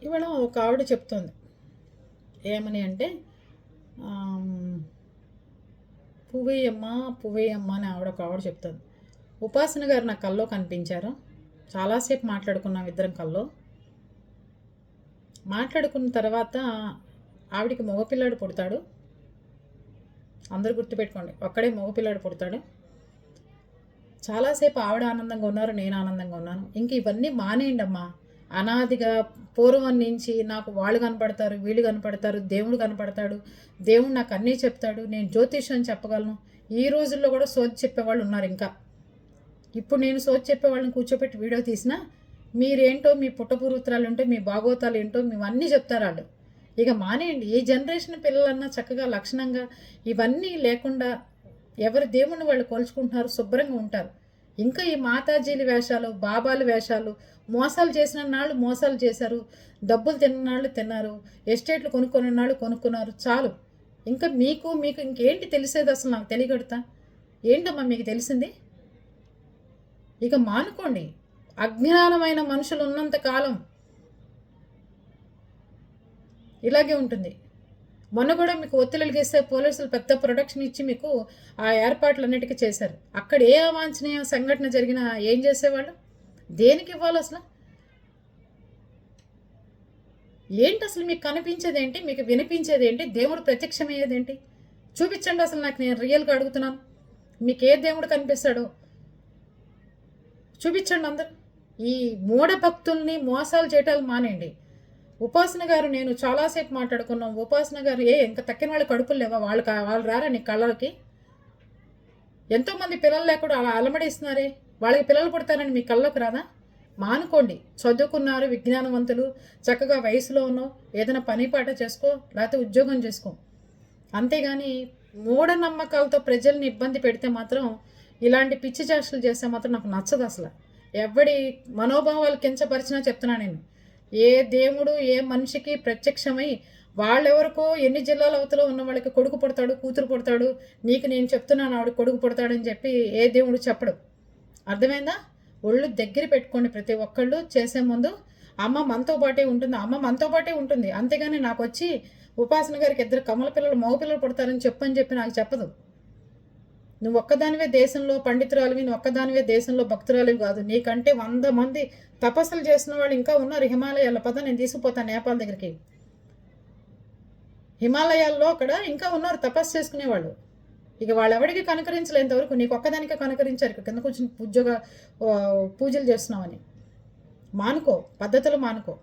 ఇవాళ ఒక ఆవిడ చెప్తుంది ఏమని అంటే పువ్వేయమ్మ పువ్వేయమ్మ అని ఒక ఆవిడ చెప్తుంది. ఉపాసన గారు నా కల్లో కనిపించారు. చాలాసేపు మాట్లాడుకున్నాం ఇద్దరం కల్లో. మాట్లాడుకున్న తర్వాత ఆవిడికి మగపిల్లాడు పుడతాడు. అందరూ గుర్తుపెట్టుకోండి, ఒక్కడే మగపిల్లాడు పుడతాడు. చాలాసేపు ఆవిడ ఆనందంగా ఉన్నారు, నేను ఆనందంగా ఉన్నాను. ఇంక ఇవన్నీ మానేయండి అమ్మా. అనాదిగా పూర్వం నుంచి నాకు వాళ్ళు కనపడతారు, వీళ్ళు కనపడతారు, దేవుడు కనపడతాడు, దేవుడు నాకు అన్నీ చెప్తాడు, నేను జ్యోతిష్యం చెప్పగలను. ఈ రోజుల్లో కూడా సోది చెప్పేవాళ్ళు ఉన్నారు. ఇంకా ఇప్పుడు నేను సోది చెప్పేవాళ్ళని కూర్చోపెట్టి వీడియో తీసినా మీరేంటో, మీ పుట్టపూర్వత్రాలు ఏంటో, మీ భాగవతాలు ఏంటో మేవన్నీ చెప్తారు వాళ్ళు. ఇక మానేయండి. ఏ జనరేషన్ పిల్లలన్నా చక్కగా లక్షణంగా ఇవన్నీ లేకుండా ఎవరి దేవుణ్ణి వాళ్ళు కొలుచుకుంటున్నారు, శుభ్రంగా ఉంటారు. ఇంకా ఈ మాతాజీల వేషాలు, బాబాల వేషాలు, మోసాలు చేసిన నాళ్ళు మోసాలు చేశారు, డబ్బులు తిన్ననాళ్ళు తిన్నారు, ఎస్టేట్లు కొనుక్కున్న నాళ్ళు కొనుక్కున్నారు. చాలు. ఇంకా మీకు ఇంకేంటి తెలిసేది? అసలు నాకు తెలియగడతా ఏంటమ్మా మీకు తెలిసింది? ఇక మానుకోండి. అజ్ఞానమైన మనుషులు ఉన్నంత కాలం ఇలాగే ఉంటుంది. మొన్న కూడా మీకు ఒత్తిళ్ళు గీస్తే పోలీసులు పెద్ద ప్రొటెక్షన్ ఇచ్చి మీకు ఆ ఏర్పాట్లన్నిటికీ చేశారు. అక్కడ ఏ అవాంఛనీయ సంఘటన జరిగినా ఏం చేసేవాళ్ళు? దేనికి ఇవ్వాలి అసలు? ఏంటి అసలు మీకు కనిపించేది ఏంటి? మీకు వినిపించేది ఏంటి? దేవుడు ప్రత్యక్షమయ్యేదేంటి? చూపించండి అసలు. నాకు నేను రియల్గా అడుగుతున్నాను. మీకు ఏ దేవుడు కనిపిస్తాడో చూపించండి అందరు. ఈ మూఢ భక్తుల్ని మోసాలు చేయటాలు మానేయండి. ఉపాసన గారు నేను చాలాసేపు మాట్లాడుకున్నాం. ఉపాసన గారు ఇంకా తక్కిన వాళ్ళ కడుపులు లేవా? వాళ్ళు రారా నీ కళ్ళకి? ఎంతోమంది పిల్లలు లేకుండా అలా అలమడిస్తున్నారే, వాళ్ళకి పిల్లలు పుడతారని మీ కళ్ళకు రాదా? మానుకోండి. చదువుకున్నారు, విజ్ఞానవంతులు, చక్కగా వయసులో ఉన్నావు, ఏదైనా పని పాట చేసుకో, లేకపోతే ఉద్యోగం చేసుకో. అంతేగాని మూఢనమ్మకాలతో ప్రజల్ని ఇబ్బంది పెడితే మాత్రం, ఇలాంటి పిచ్చి చేష్టలు చేస్తే మాత్రం నాకు నచ్చదు అసలు. ఎవడి మనోభావాలు కించపరిచినా చెప్తున్నా నేను. ఏ దేవుడు ఏ మనిషికి ప్రత్యక్షమై వాళ్ళెవరికో ఎన్ని జిల్లాల అవతలో ఉన్న వాళ్ళకి కొడుకు పుడతాడు, కూతురు పుడతాడు, నీకు నేను చెప్తున్నాను ఆవిడ కొడుకు పుడతాడని చెప్పి ఏ దేవుడు చెప్పడు. అర్థమైందా? ఒళ్ళు దగ్గర పెట్టుకోండి. ప్రతి ఒక్కళ్ళు చేసే ముందు అమ్మ మనతో పాటే ఉంటుంది, అమ్మ మనతో పాటే ఉంటుంది. అంతేగాని నాకు వచ్చి ఉపాసన గారికి 2 కమల పిల్లలు మగ పిల్లలు పుడతారని చెప్పి నాకు చెప్పదు. నువ్వు ఒక్కదానివే దేశంలో పండితురాలివి, నువ్వు ఒక్కదానివే దేశంలో భక్తురాలివి కాదు. నీకంటే 100 మంది తపస్సులు చేసిన వాళ్ళు ఇంకా ఉన్నారు హిమాలయాల. పద నేను తీసుకుపోతాను నేపాల్ దగ్గరికి. హిమాలయాల్లో అక్కడ ఇంకా ఉన్నారు తపస్సు చేసుకునేవాళ్ళు. ఇక వాళ్ళెవడికి కనుకరించలేంతవరకు నీకు ఒక్కదానికే కనుకరించారు. ఇక్కడ కింద కూర్చొని పూజలు చేస్తున్నామని. మానుకో, పద్ధతులు మానుకో.